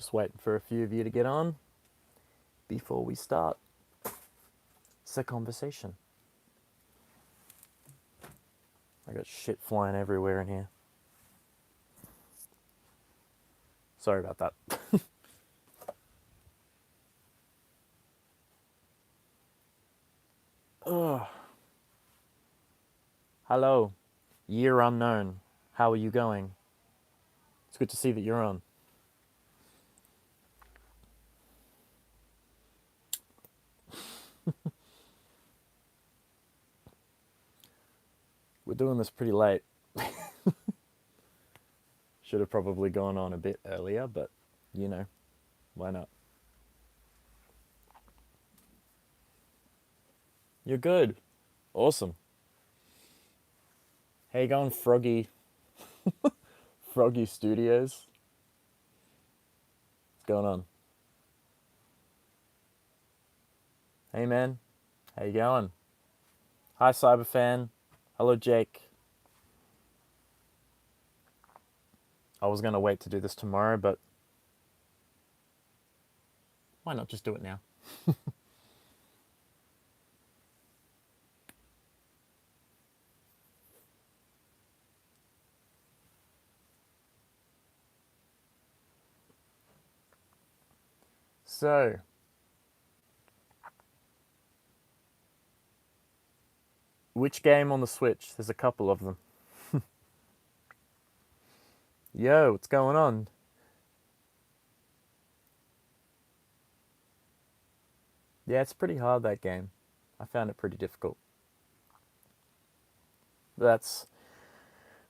Just waiting for a few of you to get on before we start. It's a conversation. I got shit flying everywhere in here. Sorry about that. Ugh. Hello, year unknown. How are you going? It's good to see that you're on. We're doing this pretty late. Should have probably gone on a bit earlier, but you know, why not? You're good. Awesome. How you going, Froggy? Froggy Studios? What's going on? Hey man, how you going? Hi Cyberfan. Hello Jake. I was gonna wait to do this tomorrow, but why not just do it now? So, which game on the Switch? There's a couple of them. Yo, what's going on? Yeah, it's pretty hard, that game. I found it pretty difficult. That's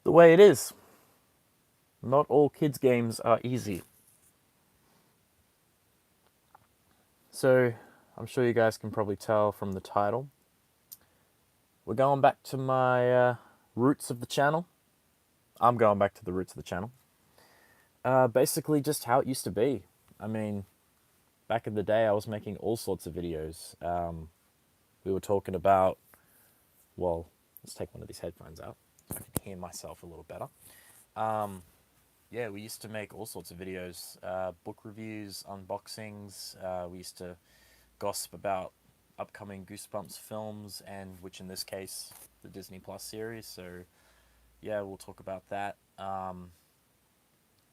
the way it is. Not all kids' games are easy. So, I'm sure you guys can probably tell from the title. We're going back to my roots of the channel. I'm going back to the roots of the channel. Basically, just how it used to be. I mean, back in the day, I was making all sorts of videos. We were talking about, well, let's take one of these headphones out so I can hear myself a little better. Yeah, we used to make all sorts of videos, book reviews, unboxings. We used to gossip about upcoming Goosebumps films, and which in this case, the Disney Plus series. So, yeah, we'll talk about that.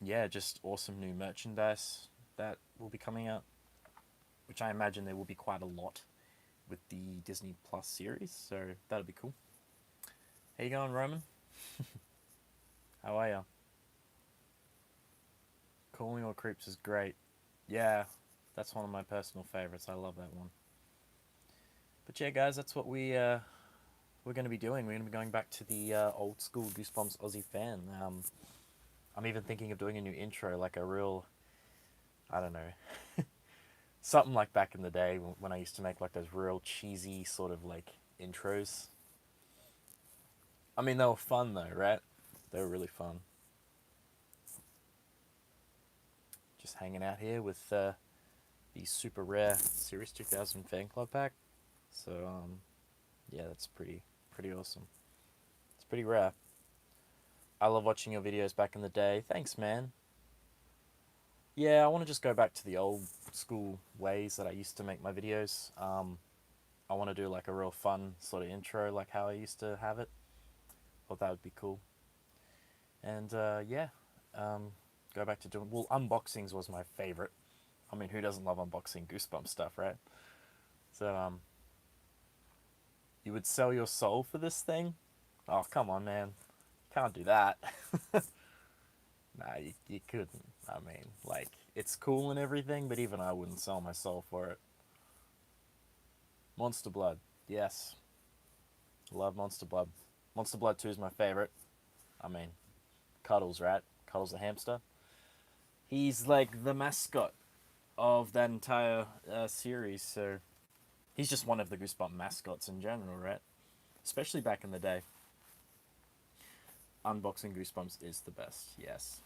Yeah, just awesome new merchandise that will be coming out, which I imagine there will be quite a lot with the Disney Plus series. So that'll be cool. How you going, Roman? How are you? Calling All Creeps is great. Yeah, that's one of my personal favorites. I love that one. But yeah, guys, that's what we're going to be doing. We're going to be going back to the old school Goosebumps Aussie fan. I'm even thinking of doing a new intro, like a real, I don't know, something like back in the day when I used to make like those real cheesy sort of like intros. I mean, they were fun though, right? They were really fun. Just hanging out here with the super rare Series 2000 fan club pack. So yeah, that's pretty awesome. It's pretty rare. I love watching your videos back in the day. Thanks, man. Yeah, I want to just go back to the old school ways that I used to make my videos. I want to do like a real fun sort of intro, like how I used to have it. Thought that would be cool. And yeah, um, go back to doing. Well, unboxings was my favorite. I mean, who doesn't love unboxing Goosebumps stuff, right? So you would sell your soul for this thing? Oh, come on, man. Can't do that. Nah, you couldn't. I mean, like, it's cool and everything, but even I wouldn't sell my soul for it. Monster Blood. Yes. Love Monster Blood. Monster Blood 2 is my favorite. I mean, Cuddles, right? Cuddles the hamster. He's like the mascot of that entire series, so he's just one of the Goosebump mascots in general, right? Especially back in the day. Unboxing Goosebumps is the best, yes.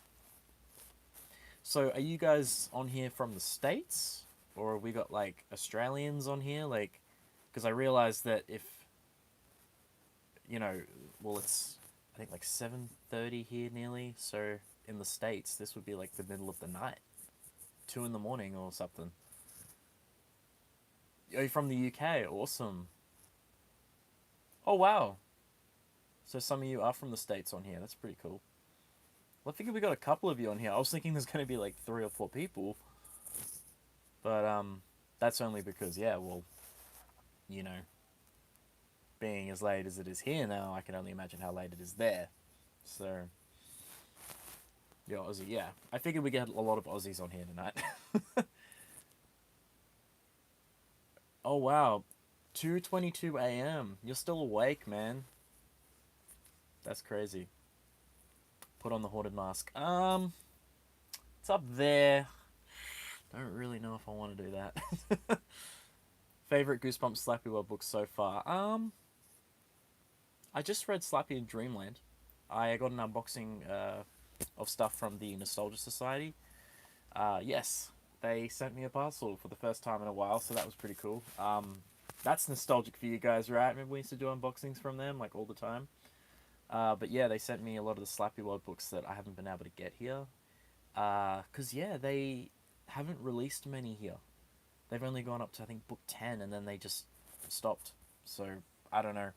So, are you guys on here from the States? Or we got like Australians on here? Like, because I realized that if, you know, well, it's, I think like 7:30 here nearly. So, in the States, this would be like the middle of the night. 2 in the morning or something. Are you from the UK? Awesome. Oh wow. So some of you are from the States on here. That's pretty cool. Well, I figured we got a couple of you on here. I was thinking there's going to be like 3 or 4 people, but that's only because yeah, well, you know, being as late as it is here now, I can only imagine how late it is there. So, yeah, Aussie, yeah. I figured we get a lot of Aussies on here tonight. Oh wow, 2:22 a.m. You're still awake, man. That's crazy. Put on the haunted mask. It's up there. Don't really know if I want to do that. Favorite Goosebumps Slappy World book so far. I just read Slappy in Dreamland. I got an unboxing of stuff from the Nostalgia Society. Yes, they sent me a parcel for the first time in a while, so that was pretty cool. That's nostalgic for you guys, right? Remember we used to do unboxings from them like all the time. But yeah, they sent me a lot of the Slappy World books that I haven't been able to get here. Cause yeah, they haven't released many here. They've only gone up to I think book 10, and then they just stopped. So I don't know.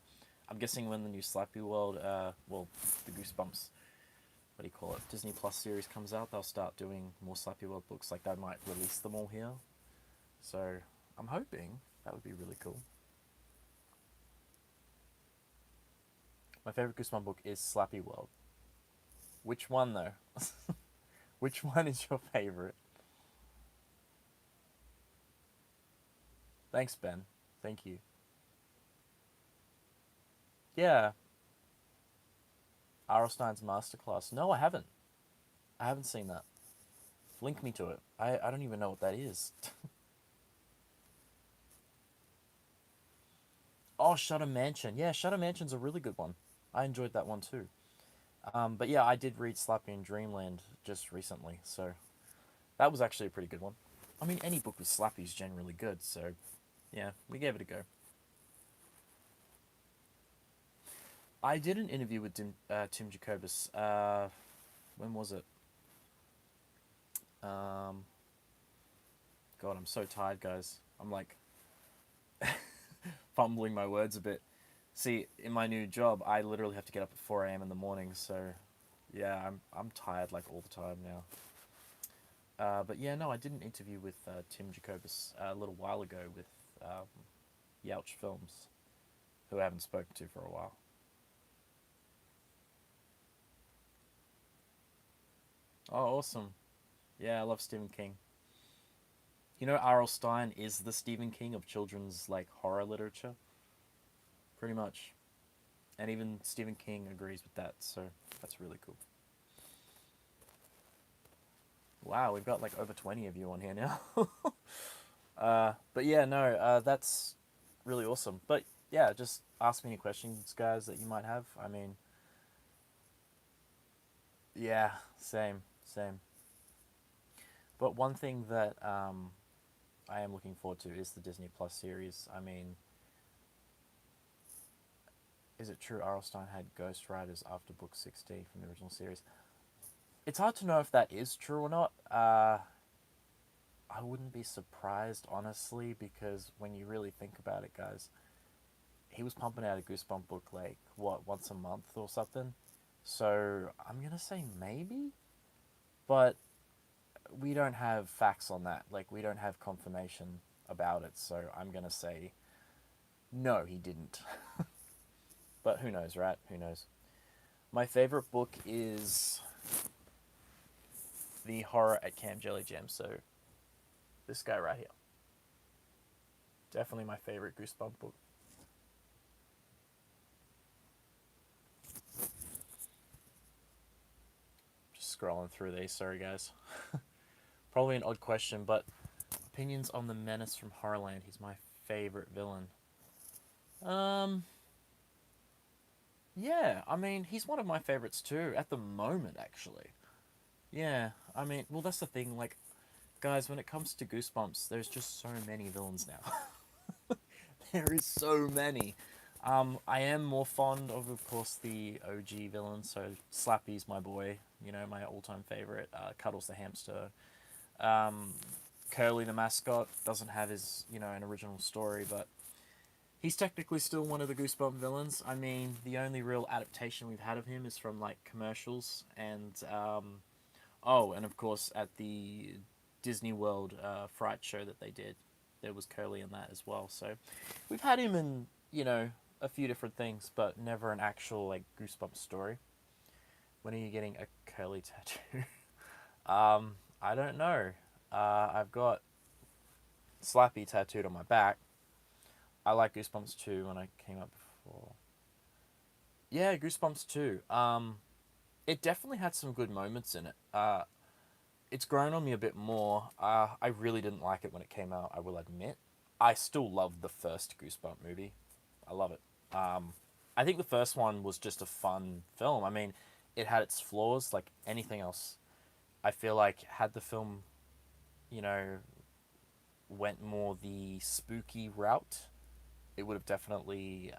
I'm guessing when the new Slappy World, well, the Goosebumps, what do you call it, Disney Plus series comes out, they'll start doing more Slappy World books. Like they might release them all here. So I'm hoping that would be really cool. My favorite Goosebump book is Slappy World. Which one though? Which one is your favorite? Thanks, Ben. Thank you. Yeah, Arlstein's Masterclass. No, I haven't. I haven't seen that. Link me to it. I don't even know what that is. Oh, Shutter Mansion. Yeah, Shutter Mansion's a really good one. I enjoyed that one too. But yeah, I did read Slappy in Dreamland just recently, so that was actually a pretty good one. I mean, any book with Slappy is generally good, so yeah, we gave it a go. I did an interview with Tim Jacobus. When was it? Um, God, I'm so tired, guys. I'm like fumbling my words a bit. See, in my new job, I literally have to get up at 4 a.m. in the morning, so yeah, I'm tired like all the time now. But yeah, no, I did an interview with Tim Jacobus a little while ago with um, Yelch Films, who I haven't spoken to for a while. Oh, awesome. Yeah, I love Stephen King. You know, R.L. Stein is the Stephen King of children's like horror literature, pretty much. And even Stephen King agrees with that, so that's really cool. Wow, we've got like over 20 of you on here now. But yeah, no, that's really awesome. But yeah, just ask me any questions, guys, that you might have. I mean, yeah, same, same. But one thing that I am looking forward to is the Disney Plus series. I mean, is it true Arlstein had Ghost Riders after book 60 from the original series? It's hard to know if that is true or not. I wouldn't be surprised, honestly, because when you really think about it, guys, he was pumping out a Goosebump book like, what, once a month or something? So I'm going to say maybe, but we don't have facts on that. Like, we don't have confirmation about it, so I'm going to say no, he didn't. But who knows, right? Who knows? My favorite book is The Horror at Camp Jelly Jam. So this guy right here. Definitely my favorite Goosebump book. Just scrolling through these, sorry guys. Probably an odd question, but opinions on the Menace from Horrorland. He's my favorite villain. Um, yeah, I mean, he's one of my favorites too, at the moment, actually. Yeah, I mean, well, that's the thing, like, guys, when it comes to Goosebumps, there's just so many villains now. There is so many. I am more fond of course, the OG villains. So Slappy's my boy, you know, my all-time favorite. Cuddles the hamster. Curly the mascot doesn't have his, an original story, but he's technically still one of the Goosebump villains. I mean, the only real adaptation we've had of him is from like commercials and oh, and of course at the Disney World Fright show that they did, there was Curly in that as well. So we've had him in a few different things, but never an actual like Goosebump story. When are you getting a Curly tattoo? I don't know. I've got Slappy tattooed on my back. I like Goosebumps 2 when I came up before. Yeah, Goosebumps 2. It definitely had some good moments in it. It's grown on me a bit more. I really didn't like it when it came out, I will admit. I still love the first Goosebump movie. I love it. I think the first one was just a fun film. I mean, it had its flaws like anything else. I feel like had the film, you know, went more the spooky route, it would have definitely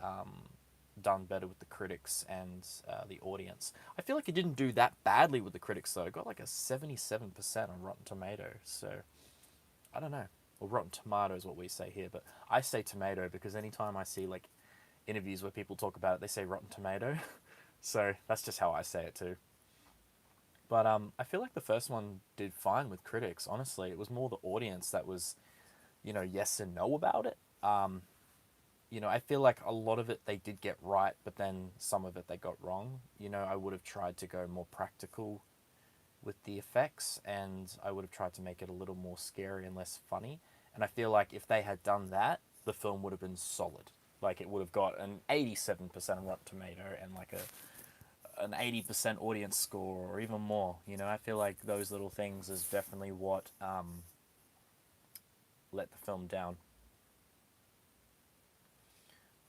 done better with the critics and the audience. I feel like it didn't do that badly with the critics though. It got like a 77% on Rotten Tomato. So I don't know. Well, Rotten Tomato is what we say here, but I say tomato because anytime I see like interviews where people talk about it, they say Rotten Tomato. So that's just how I say it too. But I feel like the first one did fine with critics. Honestly, it was more the audience that was, yes and no about it. I feel like a lot of it they did get right, but then some of it they got wrong. I would have tried to go more practical with the effects, and I would have tried to make it a little more scary and less funny. And I feel like if they had done that, the film would have been solid. Like it would have got an 87% on Rotten Tomato and like an 80% audience score or even more. I feel like those little things is definitely what let the film down.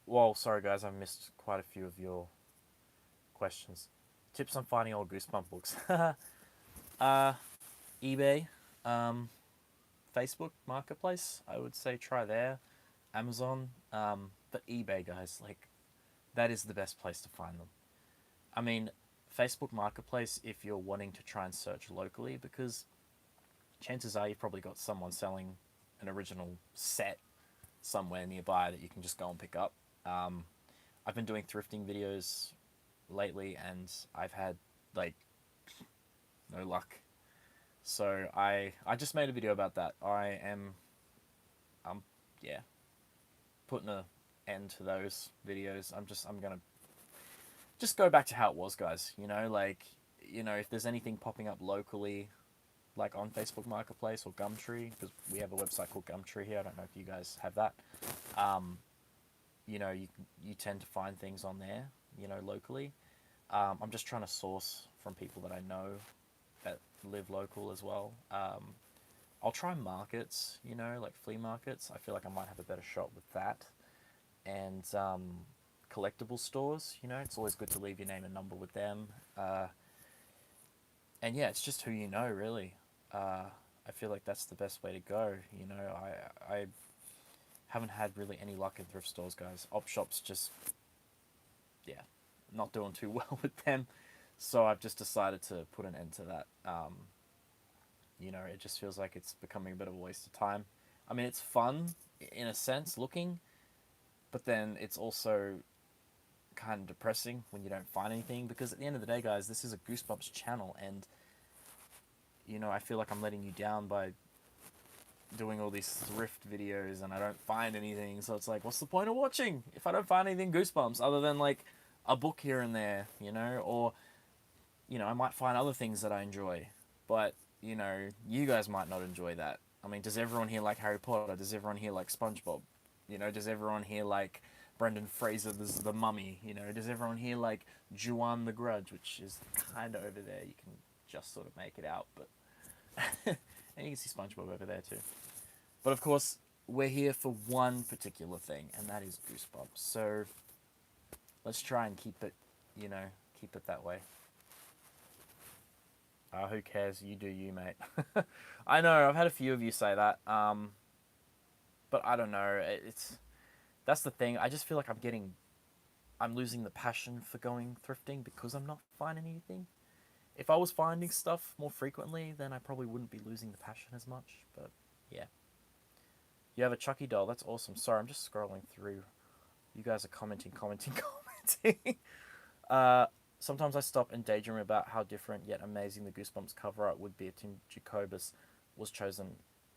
Well, sorry guys, I've missed quite a few of your questions. Tips on finding old Goosebump books. eBay, um, Facebook Marketplace. I would say try there. Amazon, but eBay, guys, like that is the best place to find them. I mean, Facebook Marketplace if you're wanting to try and search locally, because chances are you've probably got someone selling an original set somewhere nearby that you can just go and pick up. Um, I've been doing thrifting videos lately, and I've had like no luck. So I just made a video about that. Yeah, putting a end to those videos. I'm gonna just go back to how it was, guys. If there's anything popping up locally, like on Facebook Marketplace or Gumtree, because we have a website called Gumtree here. I don't know if you guys have that. Um, you tend to find things on there, locally. I'm just trying to source from people that I know that live local as well. I'll try markets, like flea markets. I feel like I might have a better shot with that. And collectible stores, it's always good to leave your name and number with them. And yeah, it's just who you know, really. I feel like that's the best way to go. I haven't had really any luck in thrift stores, guys. Op shops just, yeah, not doing too well with them. So I've just decided to put an end to that. It just feels like it's becoming a bit of a waste of time. I mean, it's fun in a sense looking, but then it's also kind of depressing when you don't find anything because at the end of the day, guys, this is a Goosebumps channel, and I feel like I'm letting you down by doing all these thrift videos and I don't find anything. So it's like, what's the point of watching if I don't find anything Goosebumps other than like a book here and there, or I might find other things that I enjoy, but you guys might not enjoy that. I mean, does everyone here like Harry Potter? Does everyone here like SpongeBob? Does everyone here like Brendan Fraser's The Mummy? Does everyone here like Juan the Grudge, which is kind of over there? You can just sort of make it out, but and you can see SpongeBob over there too. But of course, we're here for one particular thing, and that is Goosebumps. So let's try and keep it, keep it that way. Who cares? You do you, mate. I know I've had a few of you say that, but I don't know. That's the thing. I just feel like I'm losing the passion for going thrifting because I'm not finding anything. If I was finding stuff more frequently, then I probably wouldn't be losing the passion as much. But yeah, you have a Chucky doll. That's awesome. Sorry, I'm just scrolling through. You guys are commenting, commenting, commenting. Uh, Sometimes I stop and daydream about how different yet amazing the Goosebumps cover art would be if Tim Jacobus was chosen.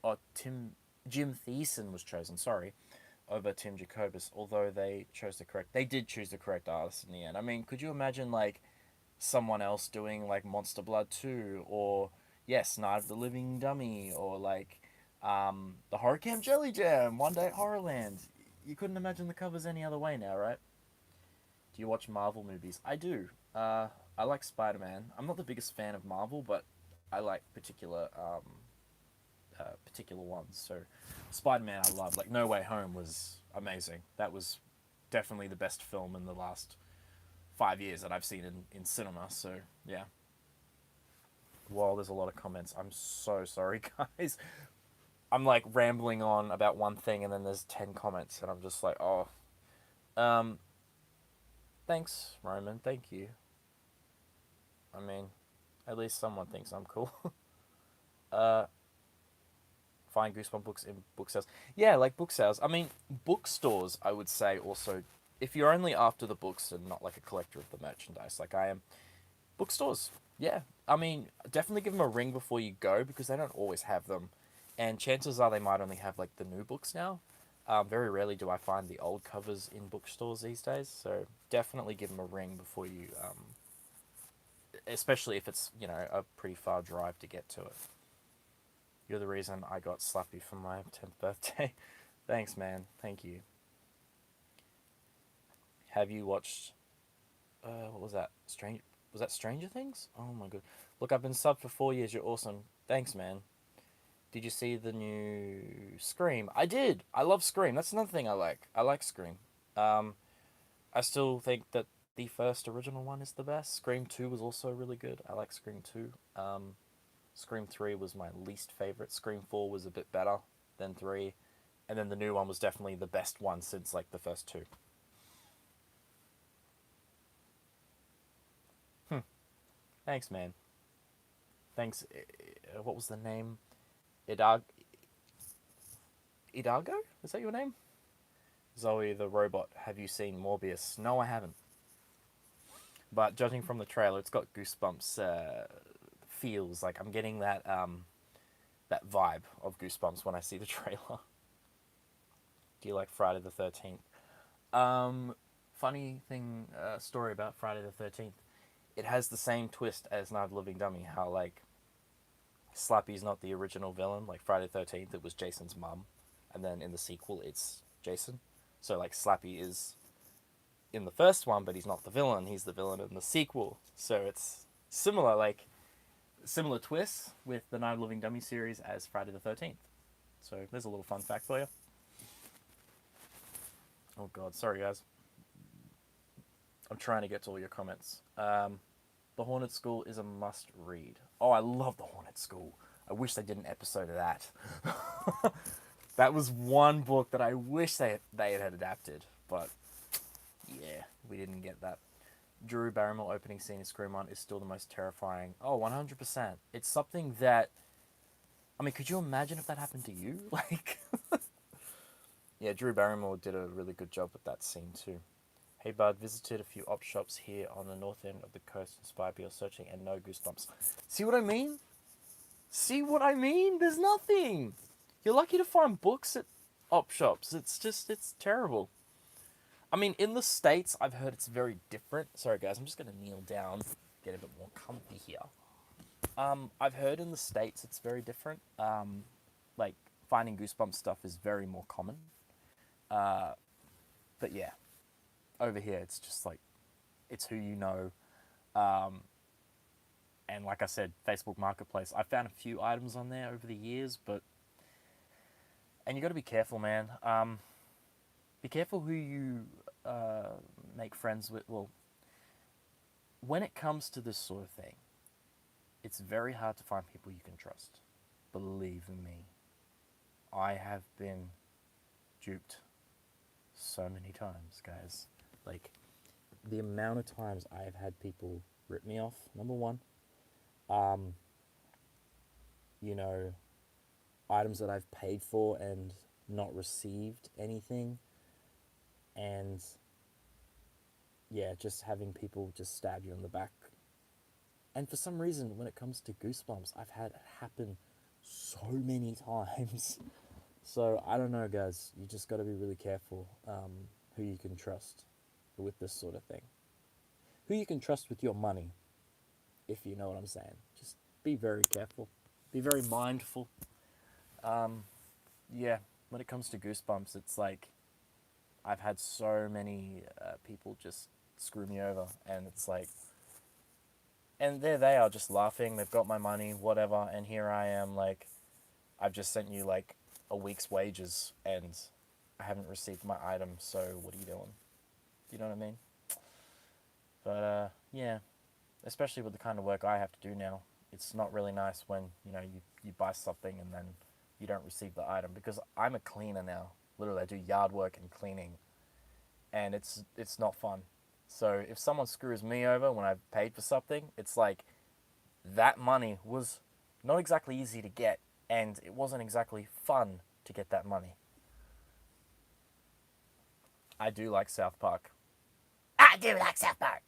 Oh, Jim Thiessen was chosen. Sorry, over Tim Jacobus. Although they did choose the correct artist in the end. I mean, could you imagine like someone else doing like Monster Blood 2 or yes, Night of the Living Dummy or like the Horror Camp Jelly Jam, One Day at Horrorland. You couldn't imagine the covers any other way now, right? Do you watch Marvel movies? I do. I like Spider Man. I'm not the biggest fan of Marvel, but I like particular ones. So, Spider Man, I love. Like No Way Home was amazing. That was definitely the best film in the last 5 years that I've seen in cinema. So yeah. Well, there's a lot of comments. I'm so sorry, guys. I'm like rambling on about one thing, and then there's 10 comments, and I'm just like, oh. Um, Thanks, Roman. Thank you. I mean, at least someone thinks I'm cool. uh, Find Goosebump books in book sales. Yeah, like book sales. I mean, bookstores. I would say also, if you're only after the books and not like a collector of the merchandise, like I am, bookstores. Yeah, I mean, definitely give them a ring before you go because they don't always have them, and chances are they might only have like the new books now. Very rarely do I find the old covers in bookstores these days, so definitely give them a ring before you, especially if it's a pretty far drive to get to it. You're the reason I got Slappy for my 10th birthday. Thanks, man. Thank you. Have you watched? What was that? Strange? Was that Stranger Things? Oh my god! Look, I've been subbed for 4 years. You're awesome. Thanks, man. Did you see the new Scream? I did. I love Scream. That's another thing I like. I like Scream. Um, I still think that the first original one is the best. Scream 2 was also really good. I like Scream 2. Scream 3 was my least favorite. Scream 4 was a bit better than 3. And then the new one was definitely the best one since like the first two. Hmm. Thanks, man. Thanks. What was the name? Idag Idago? Is that your name? Zoe the robot. Have you seen Morbius? No, I haven't. But judging from the trailer, it's got goosebumps feels. Like I'm getting that vibe of Goosebumps when I see the trailer. Do you like Friday the 13th? Um, Funny thing, story about Friday the 13th. It has the same twist as Night of the Living Dummy. How like Slappy's not the original villain. Like Friday the 13th, it was Jason's mum, and then in the sequel, it's Jason. So like Slappy is in the first one, but he's not the villain. He's the villain in the sequel. So it's similar, like similar twists with the Night of the Living Dummy series as Friday the 13th. So there's a little fun fact for you. Oh god, sorry guys. I'm trying to get to all your comments. The Haunted School is a must read. Oh, I love The Haunted School. I wish they did an episode of that. That was one book that I wish they had adapted, but yeah, we didn't get that. Drew Barrymore opening scene in Scream On is still the most terrifying. Oh, 100%. It's something that, I mean, could you imagine if that happened to you? Like, yeah, Drew Barrymore did a really good job with that scene too. Hey bud, visited a few op shops here on the north end of the coast inspired by your searching and no goosebumps. See what I mean? See what I mean? There's nothing. You're lucky to find books at op shops. It's terrible. I mean, in the States, I've heard it's very different. Sorry guys, I'm just going to kneel down, get a bit more comfy here. I've heard in the States it's very different. Like, finding Goosebumps stuff is very more common. Uh, but yeah, over here it's just like, it's who you know. Um, and like I said, Facebook Marketplace. I found a few items on there over the years, but and you got to be careful, man. Be careful who you make friends with. Well, when it comes to this sort of thing, it's very hard to find people you can trust. Believe me, I have been duped so many times, guys. Like the amount of times I have had people rip me off. Number one, um, you know, items that I've paid for and not received anything, and yeah, just having people just stab you in the back. And for some reason, when it comes to Goosebumps, I've had it happen so many times. So I don't know, guys. You just got to be really careful who you can trust with this sort of thing. Who you can trust with your money, if you know what I'm saying. Just be very careful. Be very mindful. Um, yeah, when it comes to Goosebumps, it's like I've had so many people just screw me over, and it's like, and there they are just laughing. They've got my money, whatever, and here I am, like, I've just sent you like a week's wages, and I haven't received my item. So what are you doing? You know what I mean? But yeah, especially with the kind of work I have to do now, it's not really nice when you buy something and then you don't receive the item, because I'm a cleaner now. Literally, I do yard work and cleaning, and it's not fun. So if someone screws me over when I've paid for something, it's like that money was not exactly easy to get, and it wasn't exactly fun to get that money. I do like South Park. I do like South Park.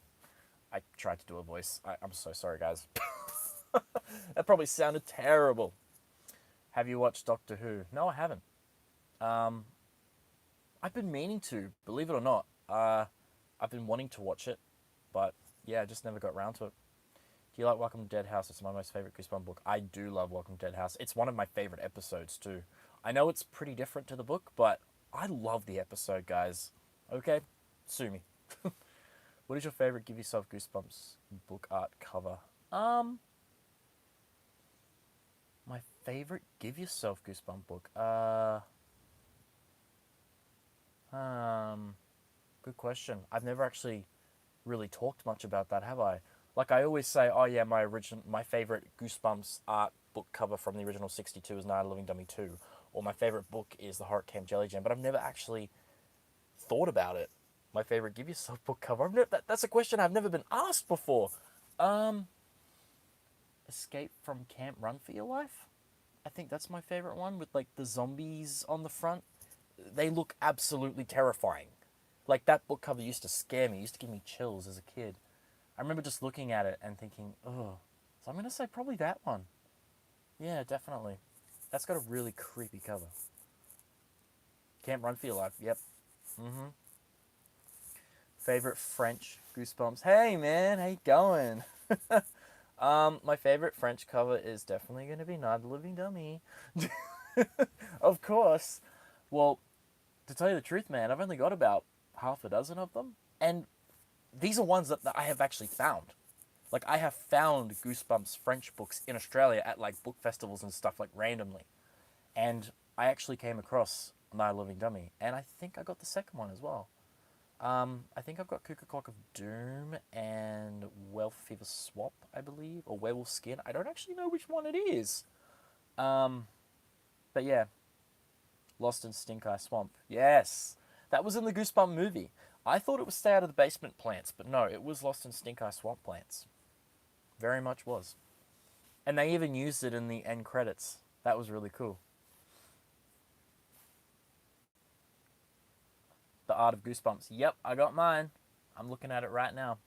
I tried to do a voice. I'm so sorry, guys. That probably sounded terrible. Have you watched Doctor Who? No, I haven't. Um, I've been meaning to, believe it or not. I've been wanting to watch it, but yeah, I just never got around to it. Do you like Welcome to Dead House? It's my most favorite Goosebump book. I do love Welcome to Dead House. It's one of my favorite episodes too. I know it's pretty different to the book, but I love the episode, guys. Okay, sue me. What is your favorite Give Yourself Goosebumps book art cover? Um, my favorite Give Yourself Goosebump book. Um, Good question. I've never actually really talked much about that, have I? Like I always say, oh yeah, my favorite Goosebumps art book cover from the original 62 is Night of the Living Dummy 2, or my favorite book is The Horror Camp Jelly Jam, but I've never actually thought about it. My favorite Give Yourself book cover. That's a question I've never been asked before. Um, Escape from Camp Run for Your Life. I think that's my favorite one, with like the zombies on the front. They look absolutely terrifying. Like that book cover used to scare me, used to give me chills as a kid. I remember just looking at it and thinking, oh. So I'm gonna say probably that one. Yeah, definitely. That's got a really creepy cover. Can't Run for Your Life. Yep. Mm-hmm. Favorite French Goosebumps. Hey man, how you going? My favorite French cover is definitely gonna be Night of the Living Dummy. Of course. Well, to tell you the truth, man, I've only got about half a dozen of them, and these are ones that I have actually found. Like I have found Goosebumps French books in Australia at like book festivals and stuff, like randomly, and I actually came across Night of the Living Dummy, and I think I got the second one as well. I think I've got Cuckoo Clock of Doom and Werewolf Fever Swap, I believe, or Werewolf Skin. I don't actually know which one it is. Um, but yeah, Lost in Stink Eye Swamp. Yes, that was in the Goosebump movie. I thought it was Stay Out of the Basement Plants, but no, it was Lost in Stink Eye Swamp Plants. Very much was. And they even used it in the end credits. That was really cool. The Art of Goosebumps. Yep, I got mine. I'm looking at it right now.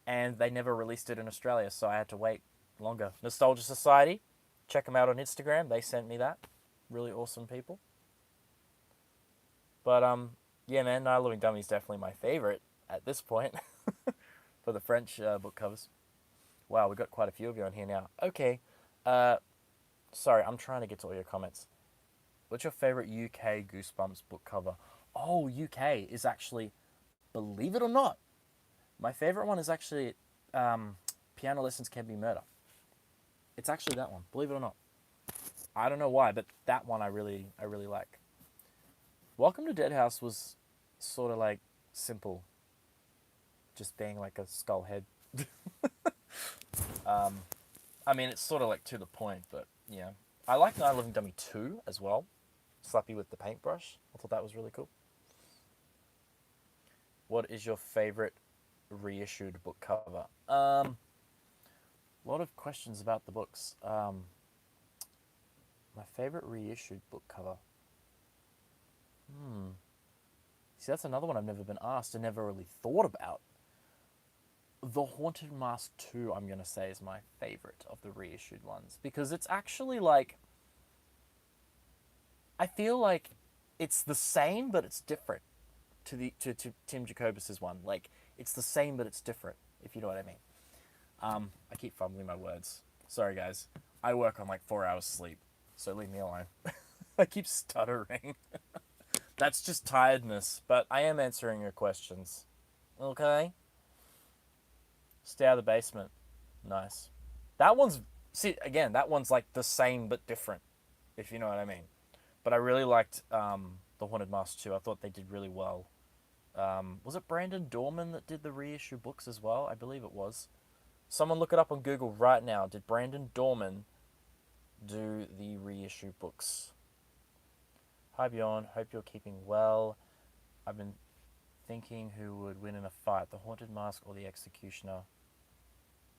And they never released it in Australia, so I had to wait longer. Nostalgia Society, check them out on Instagram. They sent me that. Really awesome people. But yeah, man, Night of the Living Dummy is definitely my favorite at this point for the French book covers. Wow, we've got quite a few of you on here now. Okay, uh, sorry, I'm trying to get to all your comments. What's your favorite UK Goosebumps book cover? Oh, UK is actually, believe it or not, my favorite one is actually Piano Lessons Can Be Murder. It's actually that one, believe it or not. I don't know why, but that one I really like. Welcome to Dead House was sort of like simple, just being like a skull head. um, I mean, it's sort of like to the point, but yeah. I like Night of the Living Dummy 2 as well. Slappy with the paintbrush. I thought that was really cool. What is your favorite reissued book cover? A lot of questions about the books. My favorite reissued book cover. Hmm. See, that's another one I've never been asked and never really thought about. The Haunted Mask 2, I'm going to say, is my favorite of the reissued ones. Because it's actually like. I feel like it's the same, but it's different to Tim Jacobus's one. Like, it's the same, but it's different, if you know what I mean. I keep fumbling my words. Sorry, guys. I work on like 4 hours sleep, so leave me alone. I keep stuttering. That's just tiredness, but I am answering your questions. Okay? Stay out of the basement. Nice. That one's, see, again, that one's like the same but different, if you know what I mean. But I really liked The Haunted Mask 2. I thought they did really well. Was it Brandon Dorman that did the reissue books as well? I believe it was. Someone look it up on Google right now. Did Brandon Dorman do the reissue books? Hi Bjorn, hope you're keeping well. I've been thinking who would win in a fight, the Haunted Mask or the Executioner.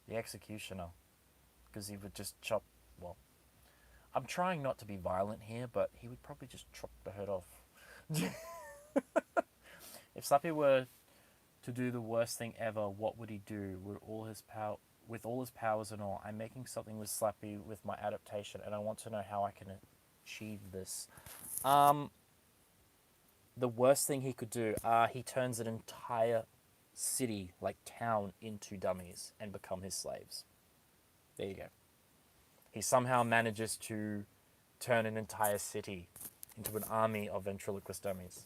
The Executioner. Because he would just chop, well, I'm trying not to be violent here, but he would probably just chop the head off. If Slappy were to do the worst thing ever, what would he do? With all his powers and all, I'm making something with Slappy with my adaptation, and I want to know how I can achieve this. The worst thing he could do, he turns an entire city, like town, into dummies and become his slaves. There you go. He somehow manages to turn an entire city into an army of ventriloquist dummies.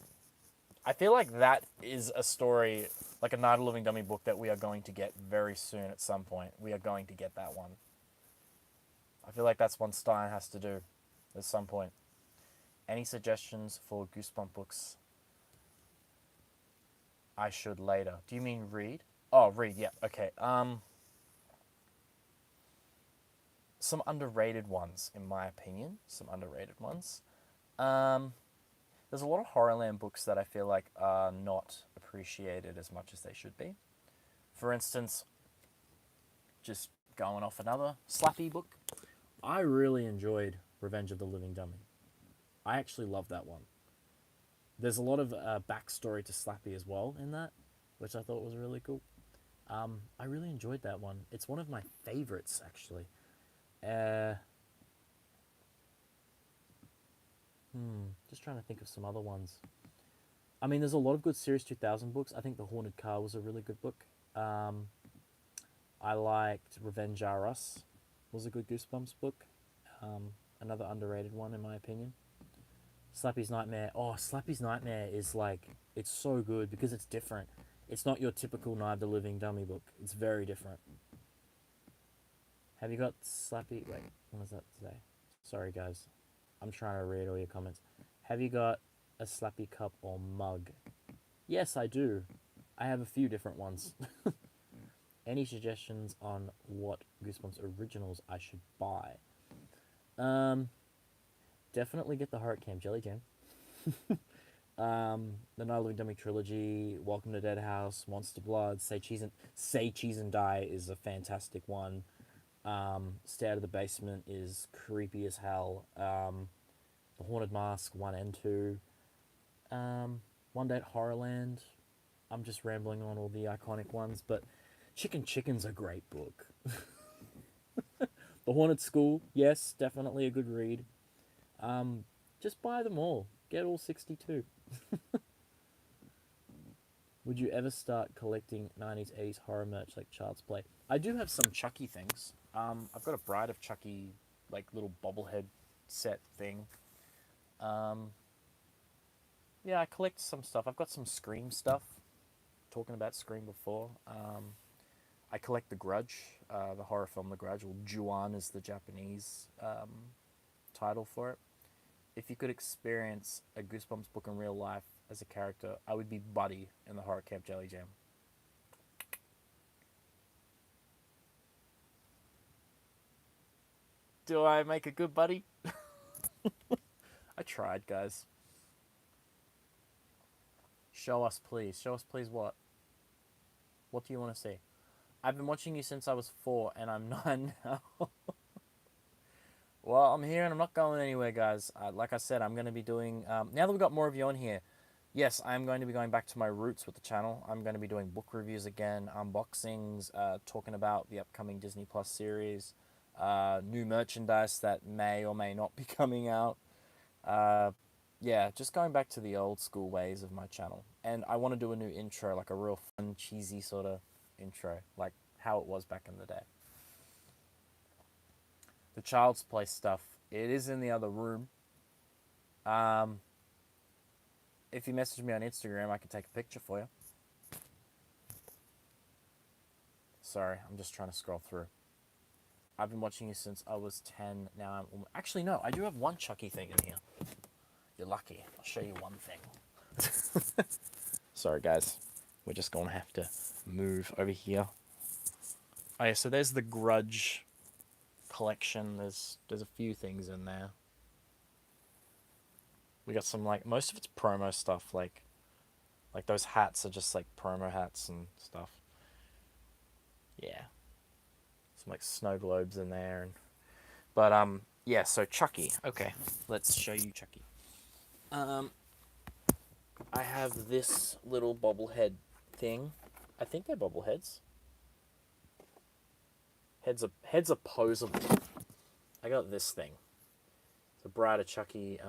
I feel like that is a story, like a Night of the Living Dummy book that we are going to get very soon at some point. We are going to get that one. I feel like that's one Stein has to do at some point. Any suggestions for Goosebump books I should later? Do you mean read? Oh, read, yeah, okay. Some underrated ones, in my opinion. Some underrated ones. There's a lot of Horrorland books that I feel like are not appreciated as much as they should be. For instance, just going off another Slappy book, I really enjoyed Revenge of the Living Dummy. I actually love that one. There's a lot of backstory to Slappy as well in that, which I thought was really cool. I really enjoyed that one. It's one of my favorites, actually. Just trying to think of some other ones. I mean, there's a lot of good Series 2000 books. I think The Haunted Car was a really good book. I liked Revenge R Us was a good Goosebumps book. Another underrated one, in my opinion. Slappy's Nightmare. Oh, Slappy's Nightmare is like, it's so good because it's different. It's not your typical Night of the Living Dummy book. It's very different. Have you got Slappy? Wait, what does that say? Sorry, guys. I'm trying to read all your comments. Have you got a Slappy cup or mug? Yes, I do. I have a few different ones. Any suggestions on what Goosebumps originals I should buy? Definitely get the Horror Camp Jelly Jam. The Night of the Living Dummy trilogy, Welcome to Dead House, Monster Blood, Say Cheese and Die is a fantastic one. Stay Out of the Basement is creepy as hell. The Haunted Mask 1 and 2. One Day at Horrorland. I'm just rambling on all the iconic ones, but Chicken's a great book. The Haunted School, yes, definitely a good read. Just buy them all. Get all 62. Would you ever start collecting 90s, 80s horror merch like Child's Play? I do have some Chucky things. I've got a Bride of Chucky, like, little bobblehead set thing. Yeah, I collect some stuff. I've got some Scream stuff. Talking about Scream before. I collect The Grudge, the horror film The Grudge, or Ju-on is the Japanese title for it. If you could experience a Goosebumps book in real life as a character, I would be Buddy in the Horror Camp Jelly Jam. Do I make a good Buddy? I tried, guys. Show us, please. Show us, please, what? What do you want to see? I've been watching you since I was 4, and I'm 9 now. Well, I'm here and I'm not going anywhere, guys. Like I said, I'm going to be doing... now that we've got more of you on here, yes, I'm going to be going back to my roots with the channel. I'm going to be doing book reviews again, unboxings, talking about the upcoming Disney Plus series, new merchandise that may or may not be coming out. Yeah, just going back to the old school ways of my channel. And I want to do a new intro, like a real fun, cheesy sort of intro, like how it was back in the day. The Child's Play stuff, it is in the other room. If you message me on Instagram, I can take a picture for you. Sorry, I'm just trying to scroll through. I've been watching you since I was 10. Now I'm... Actually, no, I do have one Chucky thing in here. You're lucky. I'll show you one thing. Sorry, guys. We're just going to have to move over here. Oh, yeah, so there's the Grudge collection. There's a few things in there. We got some, like, most of it's promo stuff, like those hats are just like promo hats and stuff. Yeah. Some like snow globes in there and yeah, so Chucky. Okay, let's show you Chucky. I have this little bobblehead thing. I think they're bobbleheads. Heads are posable. I got this thing. It's a Bride of Chucky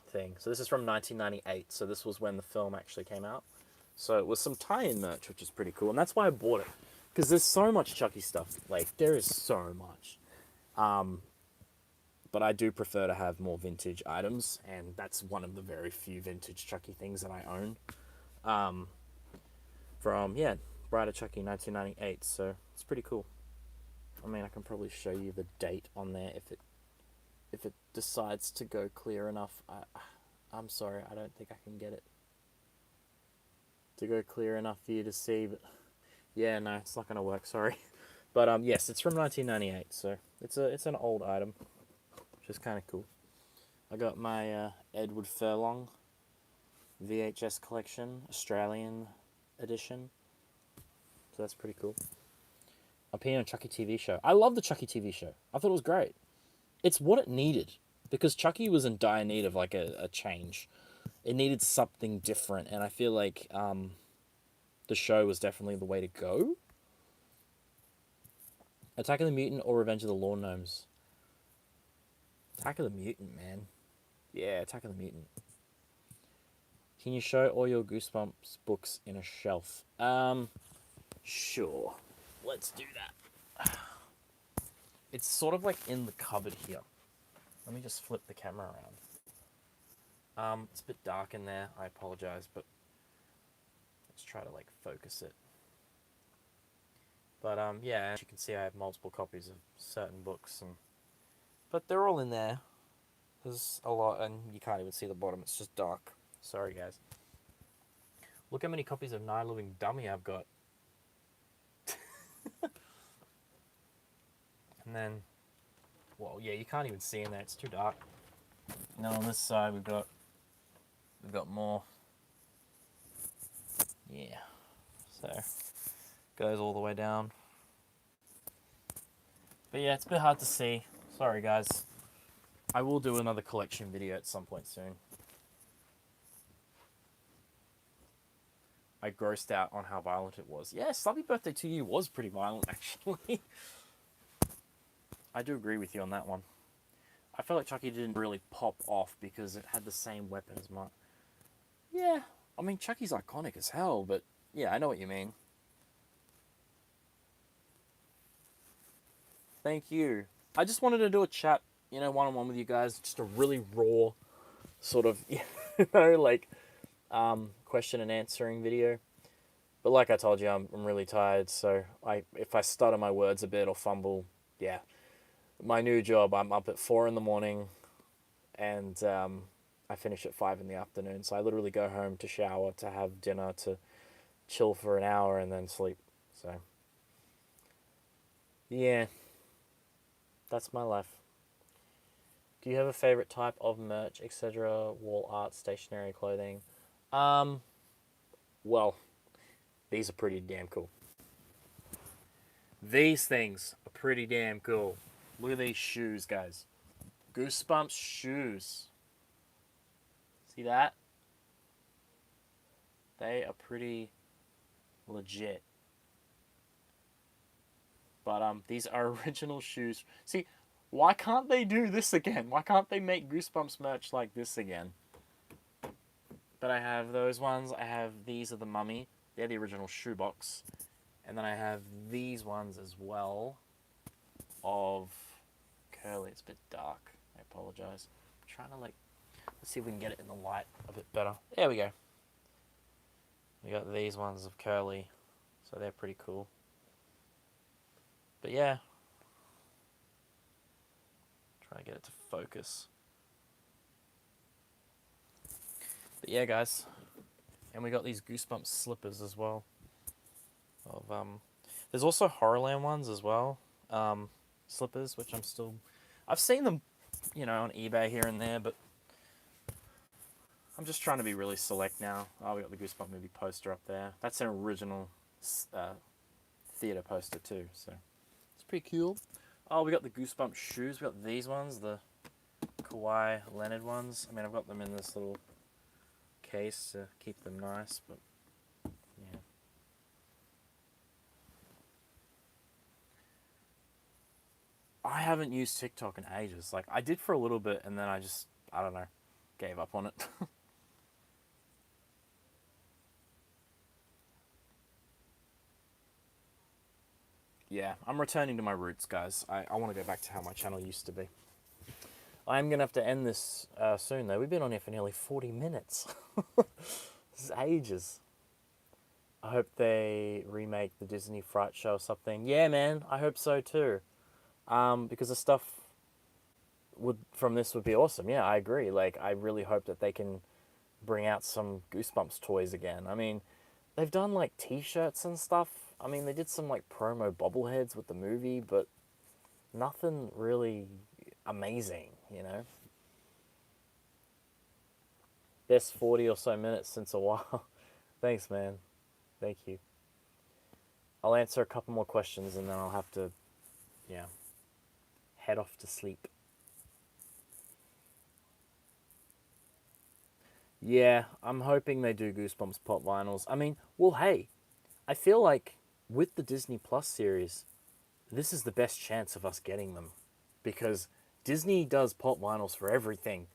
thing. So this is from 1998. So this was when the film actually came out. So it was some tie-in merch, which is pretty cool, and that's why I bought it. Because there's so much Chucky stuff. Like, there is so much. But I do prefer to have more vintage items, and that's one of the very few vintage Chucky things that I own. From, yeah, Bride of Chucky 1998, so it's pretty cool. I mean, I can probably show you the date on there if it decides to go clear enough. I'm sorry, I don't think I can get it to go clear enough for you to see, but yeah, no, it's not going to work, sorry. But yes, it's from 1998, so it's an old item, which is kind of cool. I got my Edward Furlong VHS collection, Australian edition, so that's pretty cool. Opinion on Chucky TV show. I love the Chucky TV show. I thought it was great. It's what it needed, because Chucky was in dire need of like a change. It needed something different, and I feel like the show was definitely the way to go. Attack of the Mutant or Revenge of the Lawn Gnomes? Attack of the Mutant, man. Yeah, Attack of the Mutant. Can you show all your Goosebumps books in a shelf? Sure. Let's do that. It's sort of like in the cupboard here. Let me just flip the camera around. It's a bit dark in there. I apologize, but let's try to like focus it. But yeah, as you can see, I have multiple copies of certain books, but they're all in there. There's a lot, and you can't even see the bottom. It's just dark. Sorry, guys. Look how many copies of Night Living Dummy I've got. And then, well, yeah, you can't even see in there. It's too dark. And then on this side, we've got more. Yeah. So goes all the way down. But yeah, it's a bit hard to see. Sorry, guys. I will do another collection video at some point soon. I grossed out on how violent it was. Yeah, Stubby Birthday to You was pretty violent, actually. I do agree with you on that one. I feel like Chucky didn't really pop off because it had the same weapon as mine. Yeah, I mean, Chucky's iconic as hell, but yeah, I know what you mean. Thank you. I just wanted to do a chat, you know, one-on-one with you guys. Just a really raw sort of, you know, like, question and answering video. But like I told you, I'm really tired, so if I stutter my words a bit or fumble, yeah. My new job, I'm up at 4 in the morning, and I finish at 5 in the afternoon. So I literally go home to shower, to have dinner, to chill for an hour, and then sleep. So, yeah, that's my life. Do you have a favorite type of merch, etc.? Wall art, stationery, clothing? Well, These are pretty damn cool. These things are pretty damn cool. Look at these shoes, guys. Goosebumps shoes. See that? They are pretty legit. But these are original shoes. See, why can't they do this again? Why can't they make Goosebumps merch like this again? But I have those ones. I have these are the Mummy. They're the original shoebox. And then I have these ones as well of Curly. It's a bit dark. I apologize. I'm trying to let's see if we can get it in the light a bit better. There we go. We got these ones of Curly. So they're pretty cool. But yeah. Try to get it to focus. But yeah, guys. And we got these Goosebumps slippers as well. There's also Horrorland ones as well. Slippers, which I've seen them, on eBay here and there, but I'm just trying to be really select now. Oh, we got the Goosebumps movie poster up there. That's an original theater poster too, so it's pretty cool. Oh, we got the Goosebumps shoes. We got these ones, the Kawhi Leonard ones. I mean, I've got them in this little case to keep them nice, but yeah. I haven't used TikTok in ages. Like, I did for a little bit, and then I don't know, gave up on it. Yeah, I'm returning to my roots, guys. I want to go back to how my channel used to be. I'm going to have to end this soon, though. We've been on here for nearly 40 minutes. This is ages. I hope they remake the Disney Fright Show or something. Yeah, man, I hope so, too. Because the stuff from this would be awesome. Yeah, I agree. Like, I really hope that they can bring out some Goosebumps toys again. I mean, they've done, like, T-shirts and stuff. I mean, they did some, like, promo bobbleheads with the movie, but nothing really amazing, Best 40 or so minutes since a while. Thanks, man. Thank you. I'll answer a couple more questions and then I'll have to, head off to sleep. Yeah, I'm hoping they do Goosebumps pop vinyls. I mean, well, hey, I feel like with the Disney Plus series, this is the best chance of us getting them. Because Disney does pop vinyls for everything.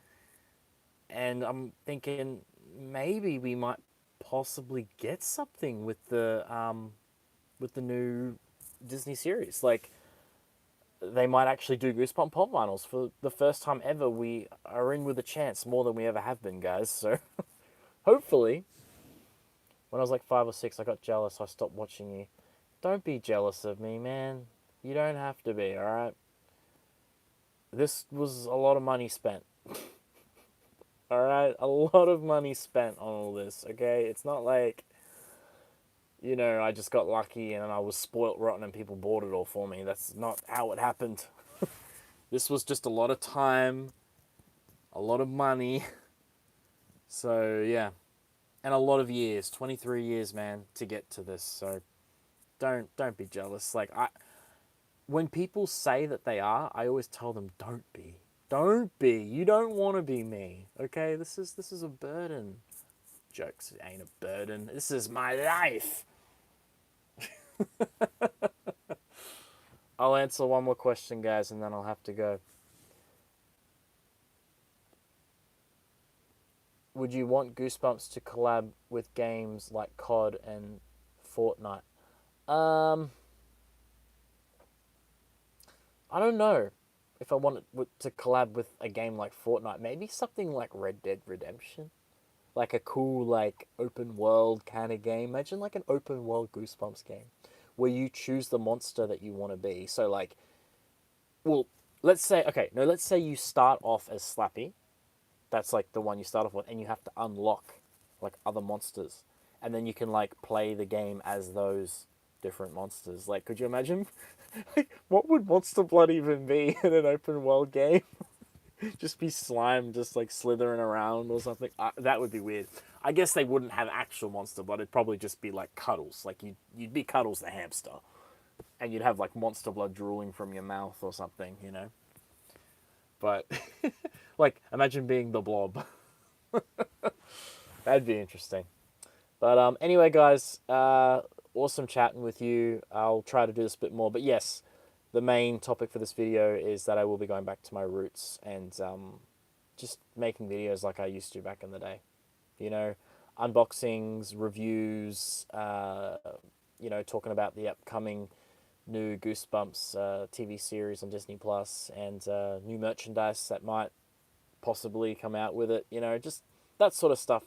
And I'm thinking maybe we might possibly get something with the new Disney series. Like, they might actually do Goosebump pop vinyls for the first time ever. We are in with a chance more than we ever have been, guys. So hopefully, when I was like 5 or 6, I got jealous. I stopped watching you. Don't be jealous of me, man. You don't have to be, all right? This was a lot of money spent. All right, a lot of money spent on all this. Okay, it's not like I just got lucky and I was spoilt rotten and people bought it all for me. That's not how it happened. This was just a lot of time, a lot of money. So, yeah. And a lot of years, 23 years, man, to get to this. So, don't be jealous. Like, when people say that they are, I always tell them, don't be. Don't be. You don't want to be me. Okay? This is a burden. Jokes. It ain't a burden. This is my life. I'll answer one more question, guys, and then I'll have to go. Would you want Goosebumps to collab with games like COD and Fortnite? I don't know if I want it to collab with a game like Fortnite. Maybe something like Red Dead Redemption. Like a cool, like, open world kind of game. Imagine like an open world Goosebumps game where you choose the monster that you want to be. So, like, well, let's say you start off as Slappy. That's like the one you start off with, and you have to unlock like other monsters, and then you can like play the game as those different monsters. Like, could you imagine? Like, what would Monster Blood even be in an open world game? Just be slime, just like slithering around or something. That would be weird. I guess they wouldn't have actual monster blood. It'd probably just be like Cuddles. Like you'd be Cuddles the hamster, and you'd have like monster blood drooling from your mouth or something, you know. But like, imagine being the Blob. That'd be interesting. But anyway, guys, awesome chatting with you. I'll try to do this a bit more. But yes, the main topic for this video is that I will be going back to my roots and just making videos like I used to back in the day. You know, unboxings, reviews, you know, talking about the upcoming new Goosebumps TV series on Disney Plus and new merchandise that might possibly come out with it. You know, just that sort of stuff.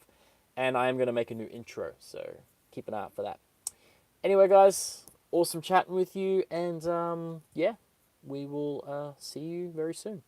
And I am going to make a new intro, so keep an eye out for that. Anyway, guys, awesome chatting with you, and yeah, we will see you very soon.